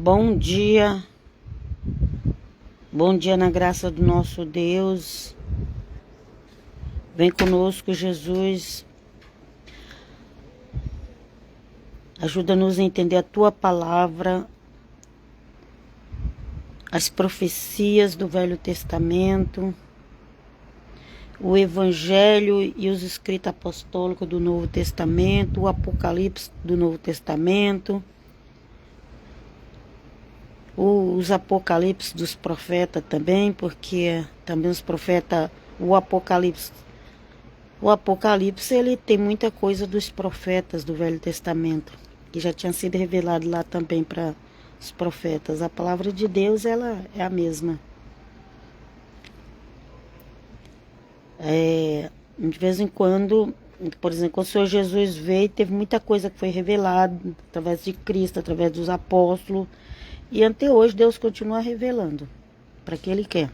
Bom dia na graça do nosso Deus. Vem conosco, Jesus. Ajuda-nos a entender a Tua palavra, as profecias do Velho Testamento, o Evangelho e os escritos apostólicos do Novo Testamento, o Apocalipse do Novo Testamento, os Apocalipse dos profetas também, porque também os profetas, o Apocalipse ele tem muita coisa dos profetas do Velho Testamento, que já tinha sido revelado lá também para os profetas. A palavra de Deus, ela é a mesma. De vez em quando, por exemplo, quando o Senhor Jesus veio, teve muita coisa que foi revelada através de Cristo, através dos apóstolos, e até hoje Deus continua revelando para quem Ele quer.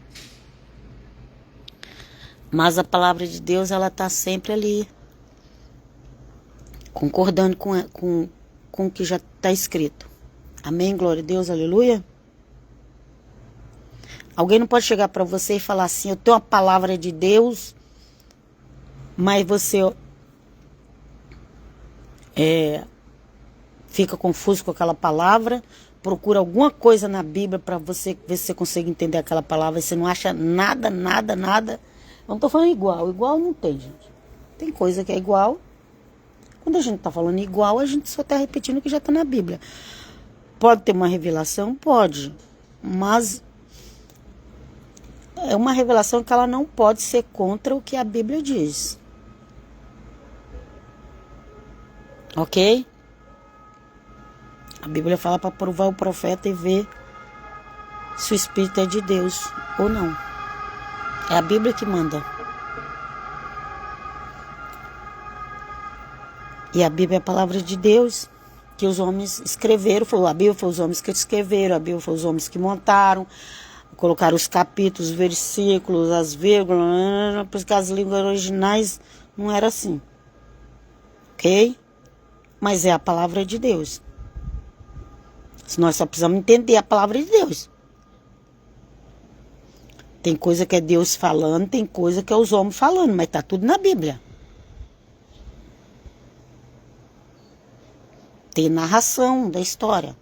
Mas a palavra de Deus, ela está sempre ali, concordando com o que já está escrito. Amém? Glória a Deus, aleluia. Alguém não pode chegar para você e falar assim: eu tenho a palavra de Deus, mas você fica confuso com aquela palavra, procura alguma coisa na Bíblia para você ver se você consegue entender aquela palavra, e você não acha nada. Eu não estou falando igual não tem, gente. Tem coisa que é igual. Quando a gente está falando igual, a gente só está repetindo o que já está na Bíblia. Pode ter uma revelação? Pode, mas é uma revelação que ela não pode ser contra o que a Bíblia diz. Ok? A Bíblia fala para provar o profeta e ver se o Espírito é de Deus ou não. É a Bíblia que manda. E a Bíblia é a palavra de Deus, que os homens escreveram. A Bíblia foi os homens que escreveram, a Bíblia foi os homens que montaram, colocaram os capítulos, os versículos, as vírgulas, porque as línguas originais não eram assim. Ok? Mas é a palavra de Deus. Nós só precisamos entender a palavra de Deus. Tem coisa que é Deus falando, tem coisa que é os homens falando, mas está tudo na Bíblia. Tem narração da história.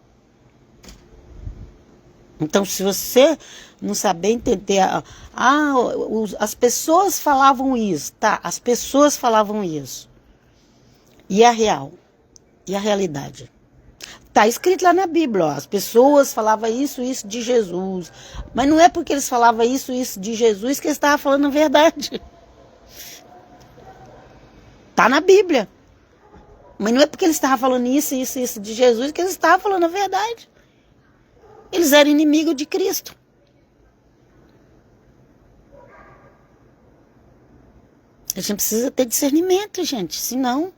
Então, se você não saber entender, as pessoas falavam isso, tá? As pessoas falavam isso. E a real? E a realidade? Está escrito lá na Bíblia, ó, as pessoas falavam isso de Jesus. Mas não é porque eles falavam isso de Jesus que eles estavam falando a verdade. Está na Bíblia. Mas não é porque eles estavam falando isso de Jesus que eles estavam falando a verdade. Eles eram inimigos de Cristo. A gente precisa ter discernimento, gente, senão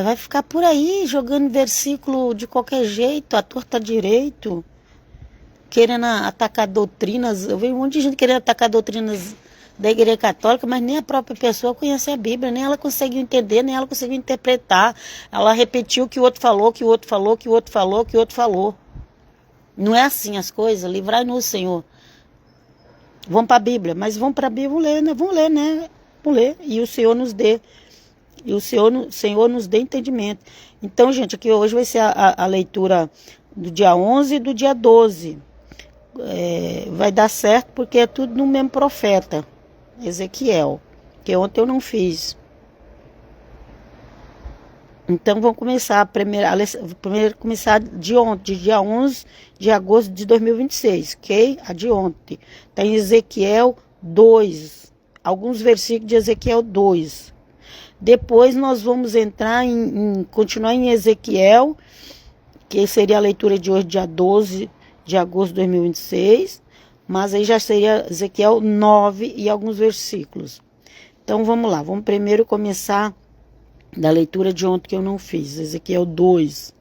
vai ficar por aí jogando versículo de qualquer jeito, à torta direito, querendo atacar doutrinas. Eu vejo um monte de gente querendo atacar doutrinas da Igreja Católica, mas nem a própria pessoa conhece a Bíblia, nem ela conseguiu entender, nem ela conseguiu interpretar. Ela repetiu o que o outro falou, que o outro falou, que o outro falou, que o outro falou. Não é assim as coisas. Livrai-nos, Senhor. Vamos para a Bíblia, mas vamos para a Bíblia, vamos ler, né? Vamos ler, e o Senhor nos dê. E o Senhor nos dê entendimento. Então, gente, aqui hoje vai ser a leitura do dia 11 e do dia 12. Vai dar certo porque é tudo no mesmo profeta, Ezequiel, que ontem eu não fiz. Então, vamos começar primeiro começar de ontem, dia 11 de agosto de 2026, ok? A de ontem. Está em Ezequiel 2, alguns versículos de Ezequiel 2. Depois nós vamos entrar continuar em Ezequiel, que seria a leitura de hoje, dia 12 de agosto de 2026, mas aí já seria Ezequiel 9 e alguns versículos. Então vamos lá, vamos primeiro começar da leitura de ontem que eu não fiz, Ezequiel 2.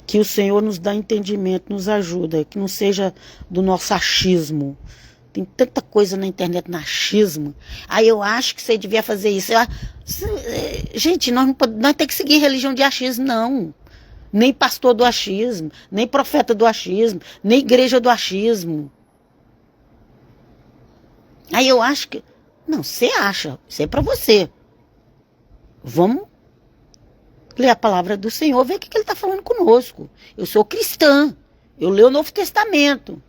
Que o Senhor nos dá entendimento, nos ajuda, que não seja do nosso achismo. Tem tanta coisa na internet, no achismo. Aí eu acho que você devia fazer isso. Gente, nós temos que seguir religião de achismo, não. nem pastor do achismo, nem profeta do achismo, nem igreja do achismo. Aí eu acho que... Não, você acha, isso é para você. Vamos ler a palavra do Senhor, ver o que ele está falando conosco. Eu sou cristã, eu leio o Novo Testamento.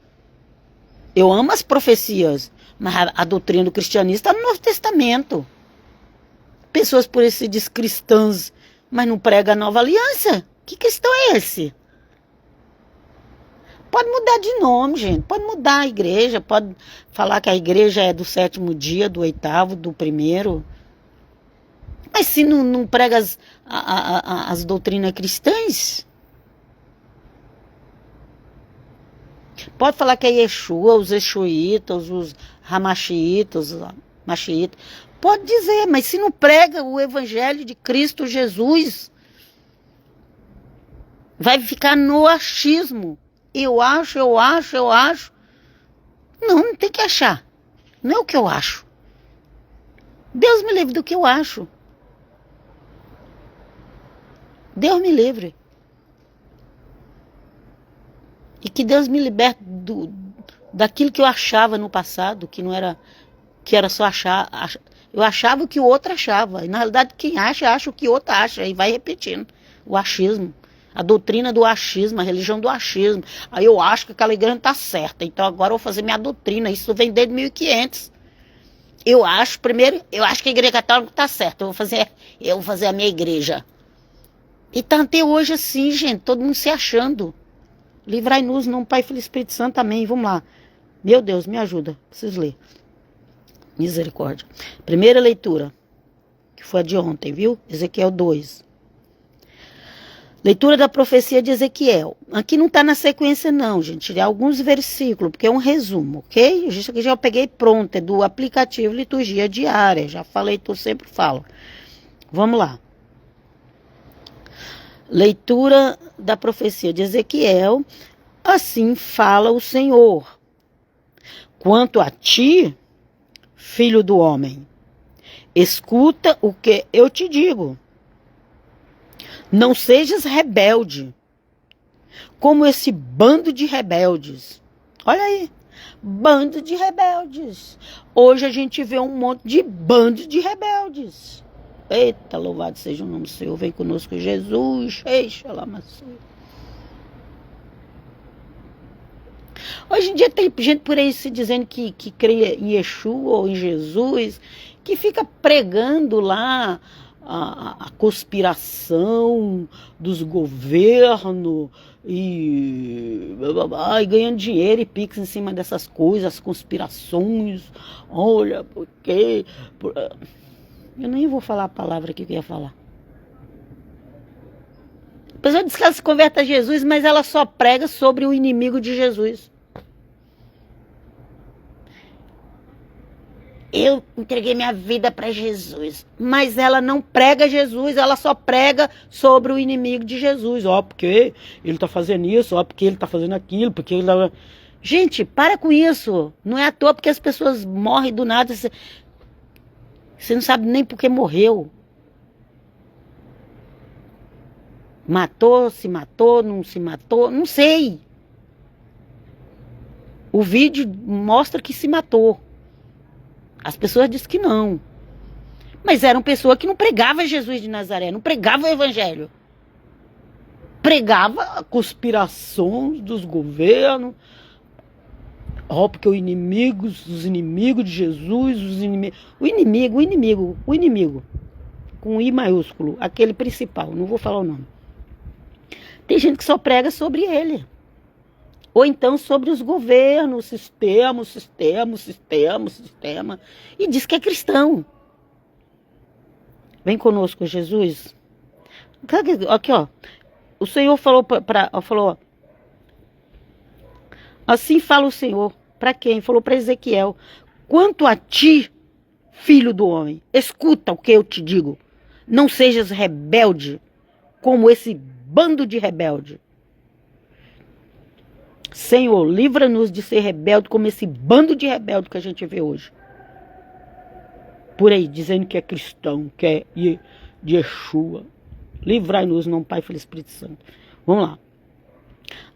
Eu amo as profecias, mas a doutrina do cristianismo está no Novo Testamento. Pessoas por isso se diz cristãs, mas não prega a nova aliança. Que cristão é esse? Pode mudar de nome, gente. Pode mudar a igreja. Pode falar que a igreja é do 7º dia, do 8º, do 1º. Mas se não prega as doutrinas cristãs, pode falar que é Yeshua, os Exuítas, os Hamachiitas, os Machiitas. Pode dizer, mas se não prega o evangelho de Cristo Jesus, vai ficar no achismo. Eu acho. Não tem que achar. Não é o que eu acho. Deus me livre do que eu acho. Deus me livre. E que Deus me liberte daquilo que eu achava no passado, que não era, que era só achar. Eu achava o que o outro achava. E na realidade quem acha o que o outro acha. E vai repetindo. O achismo. A doutrina do achismo, a religião do achismo. Aí eu acho que aquela igreja não está certa. Então agora eu vou fazer minha doutrina. Isso vem desde 1500. Eu acho que a igreja católica está certa. Eu vou fazer a minha igreja. E tá até hoje assim, gente. Todo mundo se achando. Livrai-nos, não Pai, Filho e Espírito Santo, amém. Vamos lá. Meu Deus, me ajuda. Preciso ler. Misericórdia. Primeira leitura, que foi a de ontem, viu? Ezequiel 2. Leitura da profecia de Ezequiel. Aqui não está na sequência não, gente. Tirei alguns versículos, porque é um resumo, ok? Isso aqui já eu peguei pronto, é do aplicativo Liturgia Diária. Já falei, eu sempre falo. Vamos lá. Leitura da profecia de Ezequiel. Assim fala o Senhor. Quanto a ti, filho do homem, escuta o que eu te digo. Não sejas rebelde, como esse bando de rebeldes. Olha aí, bando de rebeldes. Hoje a gente vê um monte de bando de rebeldes. Eita, louvado seja o nome do Senhor. Vem conosco, Jesus. Eixa lá, hoje em dia tem gente por aí se dizendo que crê em Yeshua ou em Jesus, que fica pregando lá a conspiração dos governos e ganhando dinheiro e pix em cima dessas coisas, as conspirações. Olha, porque... Eu nem vou falar a palavra que eu ia falar. A pessoa diz que ela se converte a Jesus, mas ela só prega sobre o inimigo de Jesus. Eu entreguei minha vida para Jesus, mas ela não prega Jesus, ela só prega sobre o inimigo de Jesus. Ó, porque ele está fazendo isso, ó, porque ele está fazendo aquilo, porque ele... Gente, para com isso. Não é à toa porque as pessoas morrem do nada. Você não sabe nem por que morreu. Matou, se matou, não se matou, não sei. O vídeo mostra que se matou. As pessoas dizem que não. Mas eram pessoas que não pregavam Jesus de Nazaré, não pregavam o evangelho. Pregava a conspiração dos governos. Ó, porque os inimigos de Jesus, o inimigo, com I maiúsculo, aquele principal, não vou falar o nome. Tem gente que só prega sobre ele. Ou então sobre os governos, sistema, e diz que é cristão. Vem conosco, Jesus. Aqui, ó. O Senhor falou falou, assim fala o Senhor. Para quem? Falou para Ezequiel. Quanto a ti, filho do homem, escuta o que eu te digo. Não sejas rebelde como esse bando de rebelde. Senhor, livra-nos de ser rebelde como esse bando de rebelde que a gente vê hoje. Por aí, dizendo que é cristão, que é de Yeshua. Livrai-nos, não Pai, Filho e Espírito Santo. Vamos lá.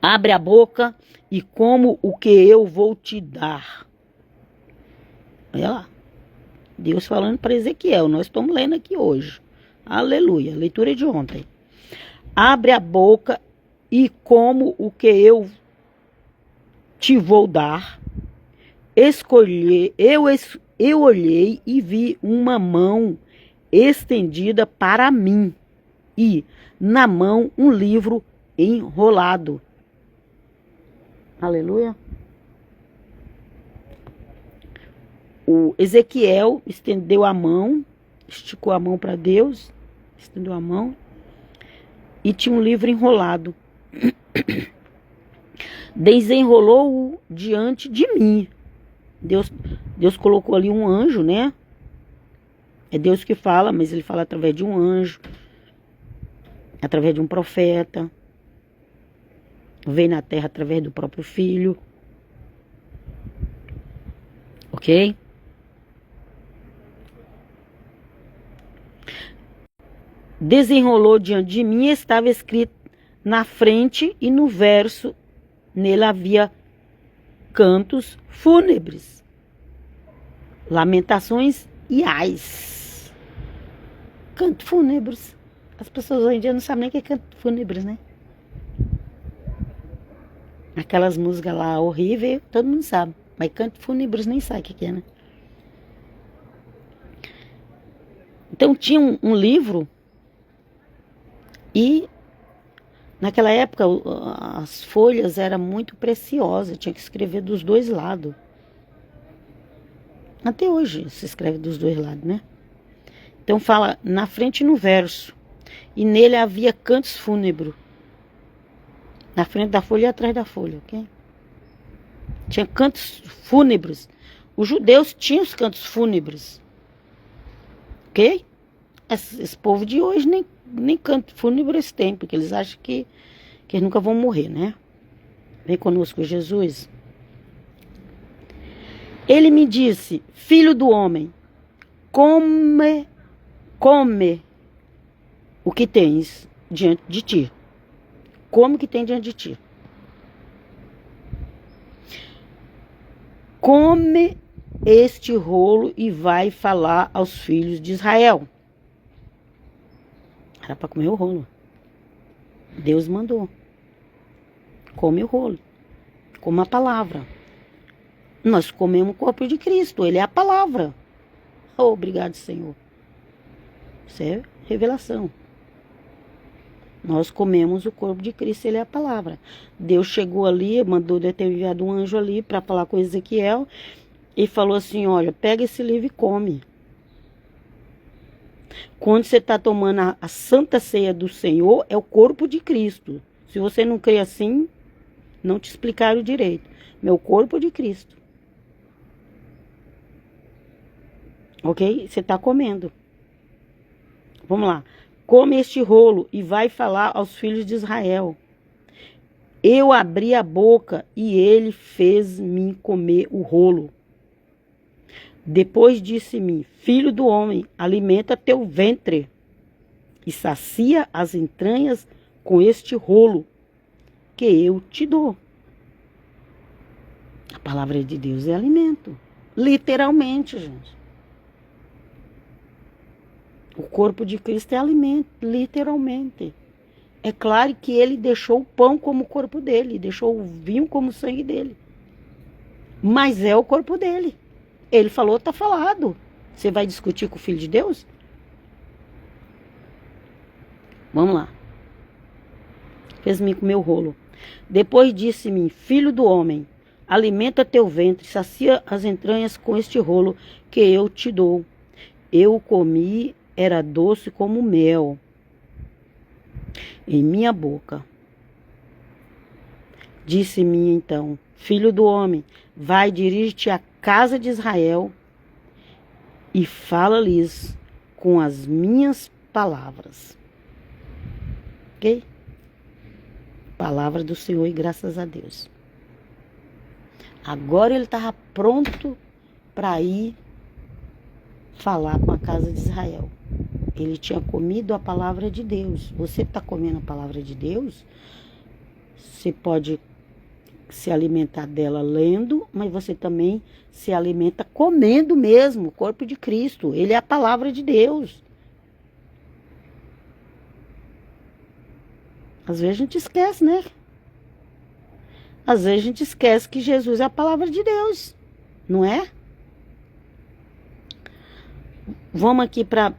Abre a boca e como o que eu vou te dar. Olha lá. Deus falando para Ezequiel. Nós estamos lendo aqui hoje. Aleluia. Leitura de ontem. Abre a boca e como o que eu te vou dar. Eu olhei e vi uma mão estendida para mim. E na mão um livro enrolado. Aleluia. O Ezequiel estendeu a mão, esticou a mão para Deus, estendeu a mão e tinha um livro enrolado. Desenrolou-o diante de mim. Deus colocou ali um anjo, né? É Deus que fala, mas ele fala através de um anjo, através de um profeta. Vem na terra através do próprio filho. Ok? Desenrolou diante de mim, estava escrito na frente e no verso, nele havia cantos fúnebres, lamentações e ais. Cantos fúnebres. As pessoas hoje em dia não sabem nem o que é canto fúnebres, né? Aquelas músicas lá horríveis, todo mundo sabe. Mas canto fúnebres nem sabe o que é, né? Então tinha um livro e naquela época as folhas eram muito preciosas, tinha que escrever dos dois lados. Até hoje se escreve dos dois lados, né? Então fala na frente e no verso. E nele havia cantos fúnebres. Na frente da folha e atrás da folha, ok? Tinha cantos fúnebres. Os judeus tinham os cantos fúnebres. Ok? Esse povo de hoje nem canto fúnebres tem, porque eles acham que eles nunca vão morrer, né? Vem conosco, Jesus. Ele me disse, filho do homem, come o que tens diante de ti. Come o que tem diante de ti. Come este rolo e vai falar aos filhos de Israel. Era para comer o rolo. Deus mandou. Come o rolo. Come a palavra. Nós comemos o corpo de Cristo. Ele é a palavra. Oh, obrigado, Senhor. Isso é revelação. Nós comemos o corpo de Cristo. Ele é a palavra. Deus chegou ali, mandou ter enviado um anjo ali para falar com Ezequiel. E falou assim, olha, pega esse livro e come. Quando você está tomando a santa ceia do Senhor, é o corpo de Cristo. Se você não crê assim, não te explicaram direito. Meu corpo de Cristo. Ok? Você está comendo. Vamos lá. Come este rolo e vai falar aos filhos de Israel. Eu abri a boca e ele fez-me comer o rolo. Depois disse-me, filho do homem, alimenta teu ventre e sacia as entranhas com este rolo que eu te dou. A palavra de Deus é alimento. Literalmente, gente. O corpo de Cristo é alimento, literalmente. É claro que ele deixou o pão como o corpo dele, deixou o vinho como o sangue dele. Mas é o corpo dele. Ele falou, está falado. Você vai discutir com o Filho de Deus? Vamos lá. Fez-me comer o rolo. Depois disse-me, filho do homem, alimenta teu ventre, sacia as entranhas com este rolo que eu te dou. Eu comi, era doce como mel em minha boca. Disse-me então, filho do homem, vai, dirige-te à casa de Israel e fala-lhes com as minhas palavras. Ok? Palavra do Senhor e graças a Deus. Agora ele estava pronto para ir falar com a casa de Israel. ele tinha comido a palavra de Deus. Você está comendo a palavra de Deus, você pode se alimentar dela lendo, mas você também se alimenta comendo mesmo o corpo de Cristo. Ele é a palavra de Deus. Às vezes a gente esquece, né? Às vezes a gente esquece que Jesus é a palavra de Deus, não é? Vamos aqui para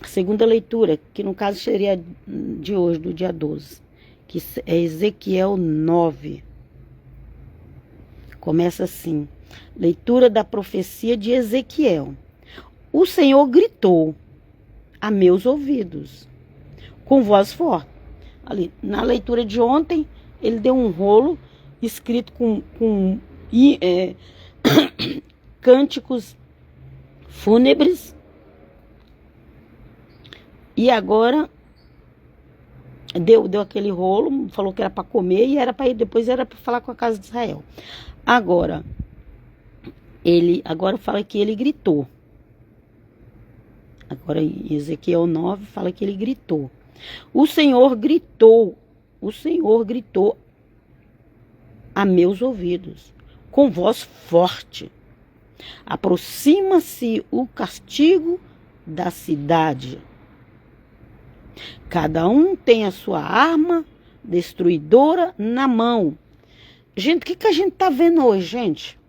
a segunda leitura, que no caso seria de hoje, do dia 12, que é Ezequiel 9. Começa assim: leitura da profecia de Ezequiel. O Senhor gritou a meus ouvidos com voz forte. Ali, na leitura de ontem, ele deu um rolo escrito com cânticos fúnebres. E agora deu aquele rolo, falou que era para comer e era para ir, depois era para falar com a casa de Israel. Agora fala que ele gritou. Agora em Ezequiel 9 fala que ele gritou. O Senhor gritou a meus ouvidos com voz forte. Aproxima-se o castigo da cidade. Cada um tem a sua arma destruidora na mão. Gente, o que a gente está vendo hoje, gente?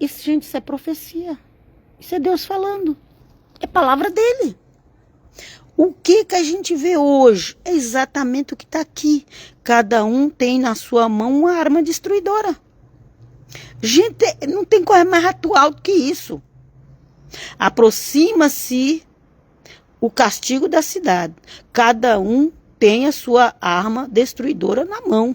Isso é profecia. Isso é Deus falando. É palavra dele. O que a gente vê hoje é exatamente o que está aqui. Cada um tem na sua mão uma arma destruidora. Gente, não tem coisa mais atual do que isso. Aproxima-se o castigo da cidade. Cada um tem a sua arma destruidora na mão.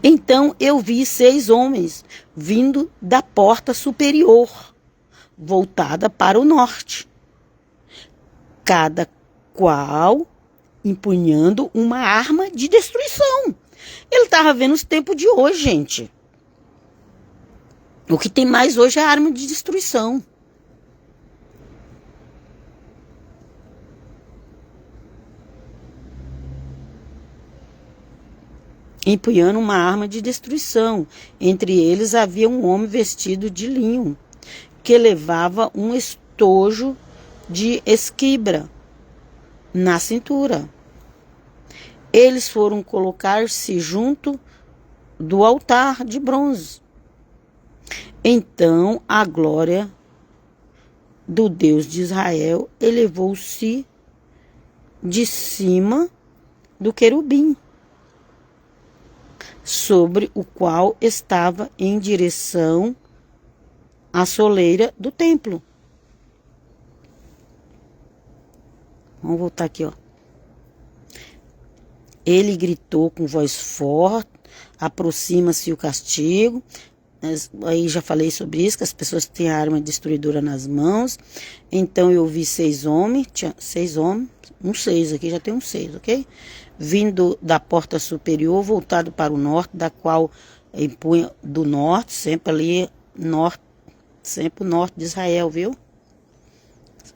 Então eu vi 6 homens vindo da porta superior, voltada para o norte, cada qual empunhando uma arma de destruição. Ele estava vendo os tempos de hoje, gente. O que tem mais hoje é a arma de destruição. Empunhando uma arma de destruição. Entre eles havia um homem vestido de linho, que levava um estojo de esquibra na cintura. Eles foram colocar-se junto do altar de bronze. Então a glória do Deus de Israel elevou-se de cima do querubim, sobre o qual estava em direção à soleira do templo. Vamos voltar aqui, ó. Ele gritou com voz forte: aproxima-se o castigo. Aí já falei sobre isso, que as pessoas têm a arma destruidora nas mãos. Então eu vi 6 homens, tinha 6 homens, 6 aqui, já tem 6, ok? Vindo da porta superior, voltado para o norte, da qual empunha do norte, sempre ali, norte, sempre o norte de Israel, viu?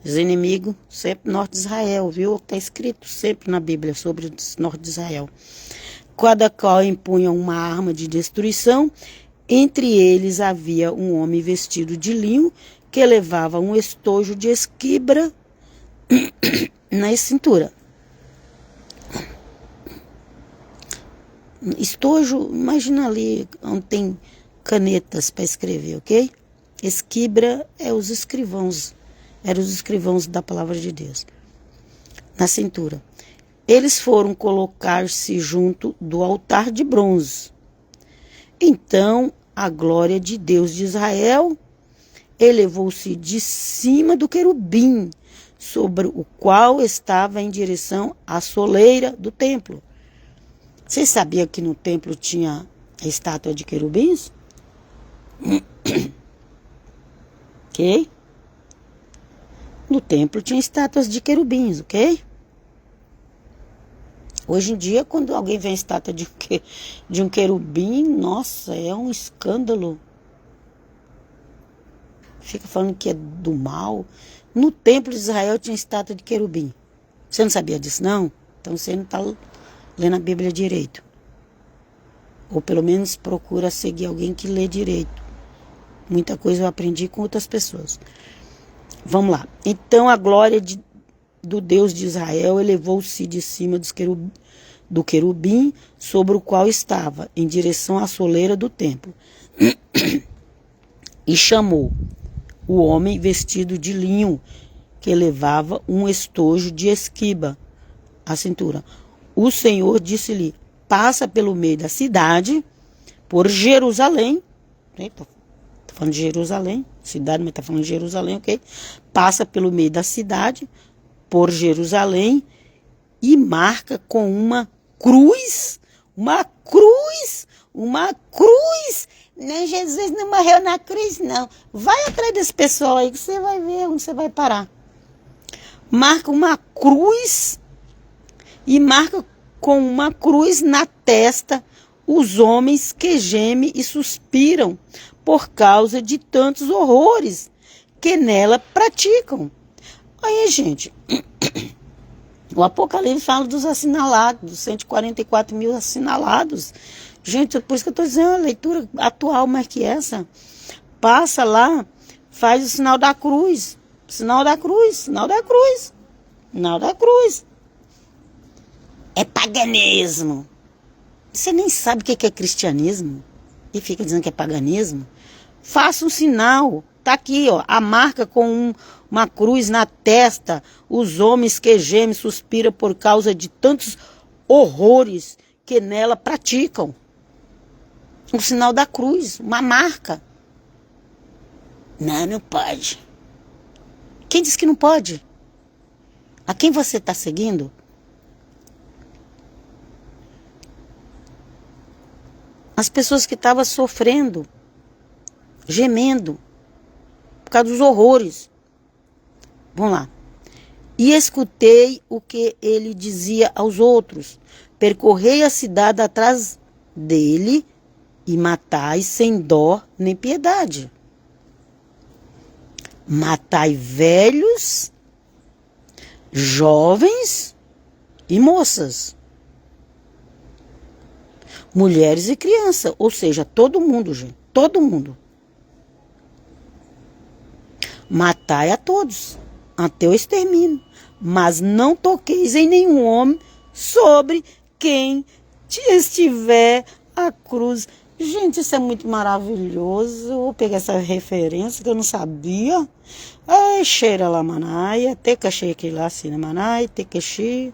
Os inimigos, sempre norte de Israel, viu? Está escrito sempre na Bíblia sobre o norte de Israel. Cada qual empunha uma arma de destruição. Entre eles havia um homem vestido de linho, que levava um estojo de esquibra na cintura. Estojo, imagina ali onde tem canetas para escrever, ok? Esquibra é os escrivãos, eram os escrivãos da palavra de Deus. Na cintura. Eles foram colocar-se junto do altar de bronze. Então a glória de Deus de Israel elevou-se de cima do querubim, sobre o qual estava em direção à soleira do templo. Vocês sabiam que no templo tinha a estátua de querubins? Ok? No templo tinha estátuas de querubins, ok? Hoje em dia, quando alguém vê a estátua de um querubim, nossa, é um escândalo. fica falando que é do mal. No templo de Israel tinha estátua de querubim. Você não sabia disso, não? Então você não está lendo a Bíblia direito. Ou pelo menos procura seguir alguém que lê direito. Muita coisa eu aprendi com outras pessoas. Vamos lá. Então a glória do Deus de Israel elevou-se de cima do querubim sobre o qual estava, em direção à soleira do templo. E chamou o homem vestido de linho, que levava um estojo de esquiba à cintura. O Senhor disse-lhe: passa pelo meio da cidade, por Jerusalém. Estou falando de Jerusalém, cidade, mas está falando de Jerusalém, ok? Passa pelo meio da cidade, por Jerusalém, e marca com uma cruz. Uma cruz! Uma cruz! Nem Jesus não morreu na cruz, não. Vai atrás desse pessoal aí que você vai ver onde você vai parar. Marca uma cruz e marca com uma cruz na testa os homens que gemem e suspiram por causa de tantos horrores que nela praticam. Aí, gente, o Apocalipse fala dos assinalados, dos 144 mil assinalados. Gente, por isso que eu estou dizendo, a leitura atual mais que essa. Passa lá, faz o sinal da cruz. Sinal da cruz, sinal da cruz, sinal da cruz. É paganismo. Você nem sabe o que é cristianismo e fica dizendo que é paganismo. Faça um sinal. Está aqui, ó, a marca com uma cruz na testa. Os homens que gemem suspiram por causa de tantos horrores que nela praticam. O sinal da cruz, uma marca. Não, não pode. Quem disse que não pode? A quem você está seguindo? As pessoas que estavam sofrendo, gemendo, por causa dos horrores. Vamos lá. E escutei o que ele dizia aos outros. Percorrei a cidade atrás dele e matai sem dó nem piedade. Matai velhos, jovens e moças, mulheres e crianças, ou seja, todo mundo, gente, todo mundo. Matai a todos, até o extermínio, mas não toqueis em nenhum homem sobre quem estiver a cruz. Gente, isso é muito maravilhoso. Eu vou pegar essa referência que eu não sabia. Ai, cheira lá, manaia. Tecaxi aqui lá, assim, manaia. Tecaxi.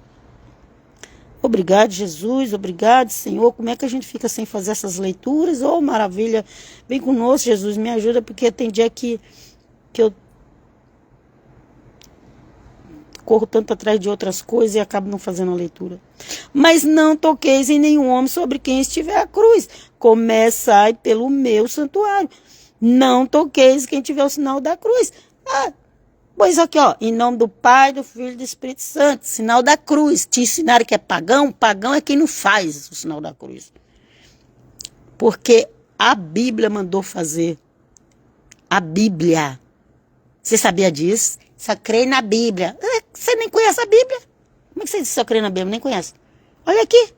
Obrigado, Jesus. Obrigado, Senhor. Como é que a gente fica sem fazer essas leituras? Oh, maravilha. Vem conosco, Jesus. Me ajuda, porque tem dia que eu corro tanto atrás de outras coisas e acabo não fazendo a leitura. Mas não toqueis em nenhum homem sobre quem estiver a cruz. Começai pelo meu santuário. Não toqueis quem tiver o sinal da cruz. Pois aqui, ó, em nome do Pai, do Filho e do Espírito Santo, sinal da cruz. Te ensinaram que é pagão? Pagão é quem não faz o sinal da cruz. Porque a Bíblia mandou fazer. A Bíblia. Você sabia disso? Só crê na Bíblia. Você nem conhece a Bíblia? Como é que você diz só crê na Bíblia? Nem conhece. Olha aqui.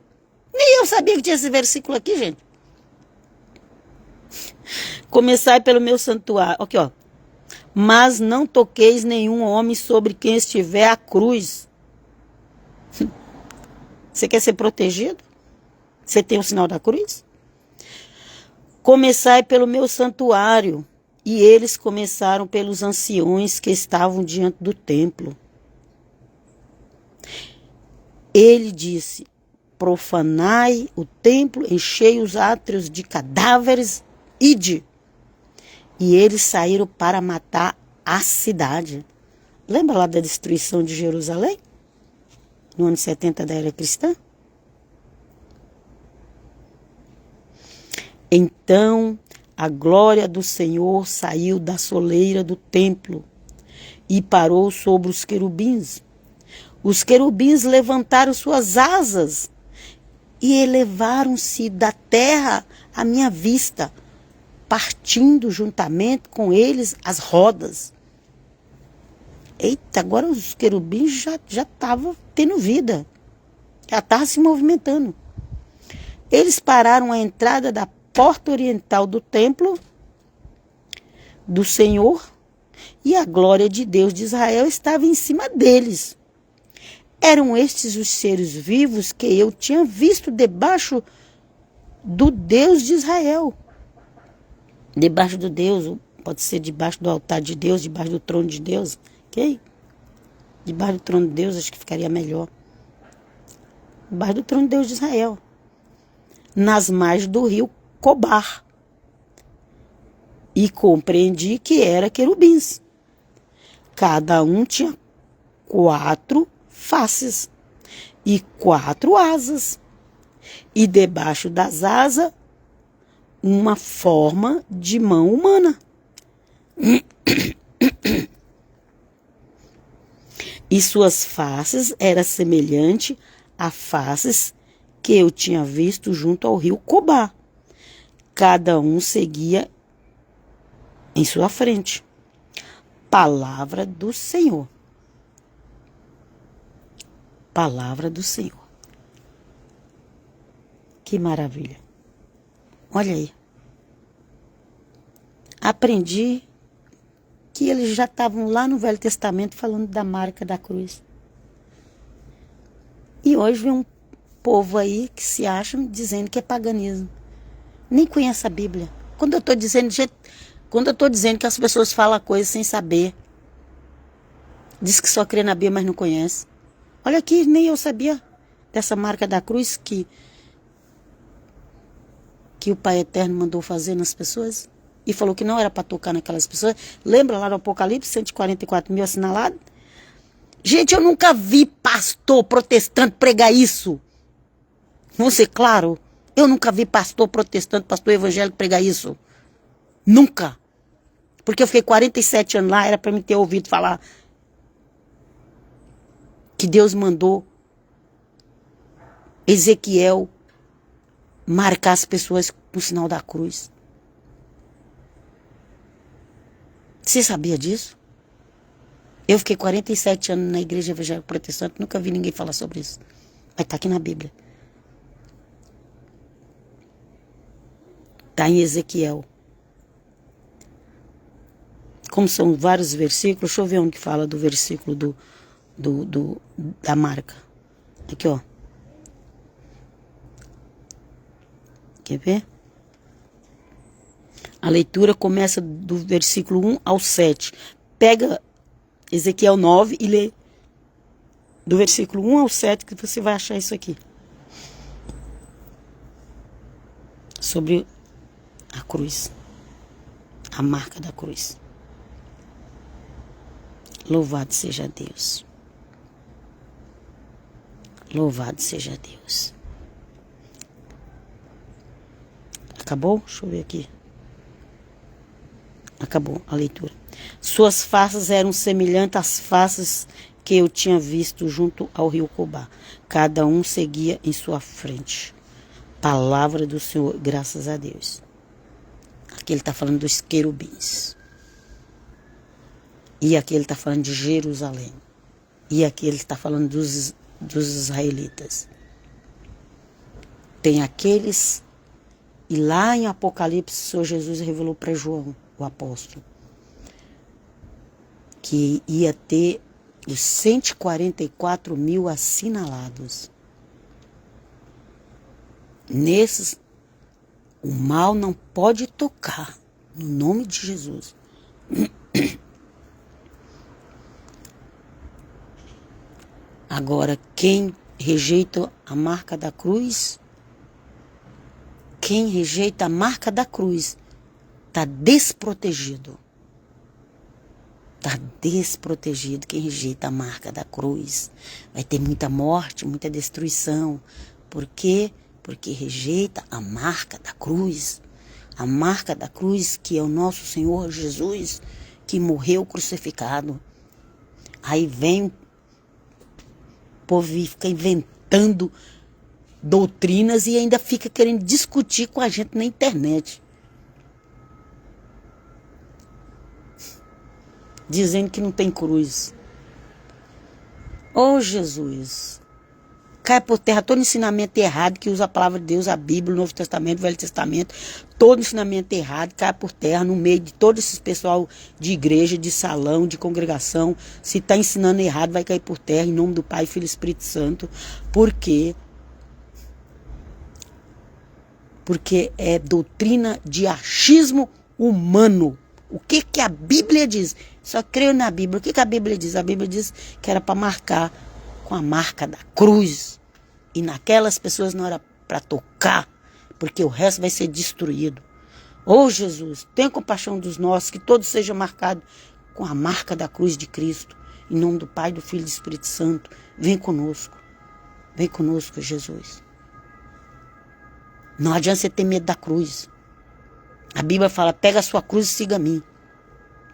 Nem eu sabia que tinha esse versículo aqui, gente. Começai pelo meu santuário. Aqui, ó. Mas não toqueis nenhum homem sobre quem estiver a cruz. Você quer ser protegido? Você tem o sinal da cruz? Começai pelo meu santuário. E eles começaram pelos anciões que estavam diante do templo. Ele disse: profanai o templo, enchei os átrios de cadáveres, ide. E eles saíram para matar a cidade. Lembra lá da destruição de Jerusalém? No ano 70 da era cristã? Então a glória do Senhor saiu da soleira do templo e parou sobre os querubins. Os querubins levantaram suas asas e elevaram-se da terra à minha vista. partindo juntamente com eles as rodas. Eita, agora os querubins já estavam tendo vida. Já estavam se movimentando. Eles pararam à entrada da porta oriental do templo do Senhor e a glória de Deus de Israel estava em cima deles. Eram estes os seres vivos que eu tinha visto debaixo do Deus de Israel. Debaixo do Deus, pode ser debaixo do altar de Deus, debaixo do trono de Deus, ok? Debaixo do trono de Deus, acho que ficaria melhor. Debaixo do trono de Deus de Israel. Nas margens do rio Cobar. E compreendi que era querubins. Cada um tinha 4 faces e 4 asas. E debaixo das asas, uma forma de mão humana. E suas faces eram semelhantes a faces que eu tinha visto junto ao rio Cobar. Cada um seguia em sua frente. Palavra do Senhor. Palavra do Senhor. Que maravilha. Olha aí. Aprendi que eles já estavam lá no Velho Testamento falando da marca da cruz. E hoje vem um povo aí que se acham dizendo que é paganismo. Nem conhece a Bíblia. Quando eu estou dizendo que as pessoas falam coisas sem saber. Diz que só crê na Bíblia, mas não conhece. Olha aqui, nem eu sabia dessa marca da cruz que o Pai Eterno mandou fazer nas pessoas. E falou que não era para tocar naquelas pessoas. Lembra lá do Apocalipse, 144 mil assinalados? Gente, eu nunca vi pastor protestante pregar isso. Vamos ser claro, eu nunca vi pastor protestante, pastor evangélico pregar isso. Nunca. Porque eu fiquei 47 anos lá, era para me ter ouvido falar que Deus mandou Ezequiel marcar as pessoas no sinal da cruz. Você sabia disso? Eu fiquei 47 anos na igreja evangélica protestante, nunca vi ninguém falar sobre isso. Mas está aqui na Bíblia. Está em Ezequiel. Como são vários versículos, deixa eu ver onde que fala do versículo da marca. Aqui, ó. Quer ver? A leitura começa do versículo 1 ao 7. Pega Ezequiel 9 e lê do versículo 1 ao 7 que você vai achar isso aqui. Sobre a cruz. A marca da cruz. Louvado seja Deus. Louvado seja Deus. Acabou? Deixa eu ver aqui. Acabou a leitura. Suas faces eram semelhantes às faces que eu tinha visto junto ao rio Cobar. Cada um seguia em sua frente. Palavra do Senhor, graças a Deus. Aqui ele está falando dos querubins. E aqui ele está falando de Jerusalém. E aqui ele está falando dos israelitas. Tem aqueles... E lá em Apocalipse, o Senhor Jesus revelou para João, o apóstolo, que ia ter os 144 mil assinalados. Nesses, o mal não pode tocar, no nome de Jesus. Agora, quem rejeita a marca da cruz, quem rejeita a marca da cruz, está desprotegido. Está desprotegido. Quem rejeita a marca da cruz vai ter muita morte, muita destruição. Por quê? Porque rejeita a marca da cruz. A marca da cruz que é o nosso Senhor Jesus, que morreu crucificado. Aí vem o povo e fica inventando doutrinas e ainda fica querendo discutir com a gente na internet. dizendo que não tem cruz. Oh, Jesus, cai por terra todo ensinamento errado que usa a palavra de Deus, a Bíblia, o Novo Testamento, o Velho Testamento, todo ensinamento errado cai por terra no meio de todo esse pessoal de igreja, de salão, de congregação. Se está ensinando errado, vai cair por terra em nome do Pai, Filho e Espírito Santo. Por quê? Porque é doutrina de achismo humano. O que que a Bíblia diz? Só creio na Bíblia. O que que a Bíblia diz? A Bíblia diz que era para marcar com a marca da cruz. E naquelas pessoas não era para tocar, porque o resto vai ser destruído. Oh, Jesus, tenha compaixão dos nossos, que todos sejam marcados com a marca da cruz de Cristo. Em nome do Pai, do Filho e do Espírito Santo. Vem conosco. Vem conosco, Jesus. Não adianta você ter medo da cruz. A Bíblia fala, pega a sua cruz e siga a mim.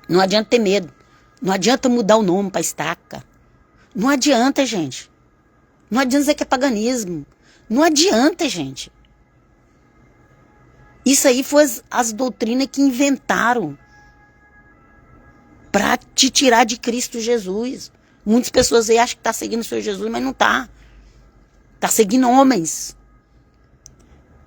Não adianta ter medo. Não adianta mudar o nome para estaca. Não adianta, gente. Não adianta dizer que é paganismo. Não adianta, gente. Isso aí foi as doutrinas que inventaram para te tirar de Cristo Jesus. Muitas pessoas aí acham que está seguindo o Senhor Jesus, mas não está. Está seguindo homens.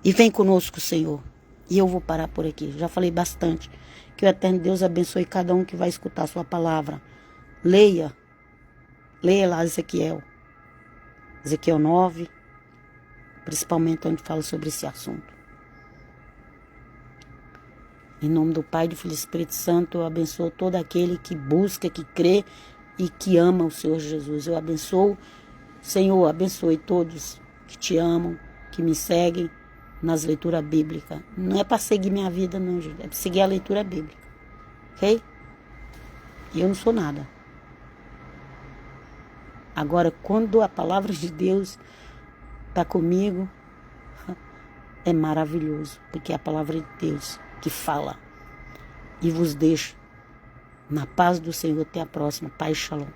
E vem conosco, Senhor. E eu vou parar por aqui. Já falei bastante. Que o eterno Deus abençoe cada um que vai escutar a sua palavra. Leia. Leia lá Ezequiel. Ezequiel 9. Principalmente onde fala sobre esse assunto. Em nome do Pai, do Filho e do Espírito Santo, eu abençoo todo aquele que busca, que crê e que ama o Senhor Jesus. Eu abençoo, Senhor, abençoe todos que te amam, que me seguem nas leituras bíblicas. Não é para seguir minha vida, não, gente. É para seguir a leitura bíblica. Ok? E eu não sou nada. Agora, quando a palavra de Deus está comigo, é maravilhoso. Porque é a palavra de Deus que fala. E vos deixo na paz do Senhor. Até a próxima. Pai, Shalom.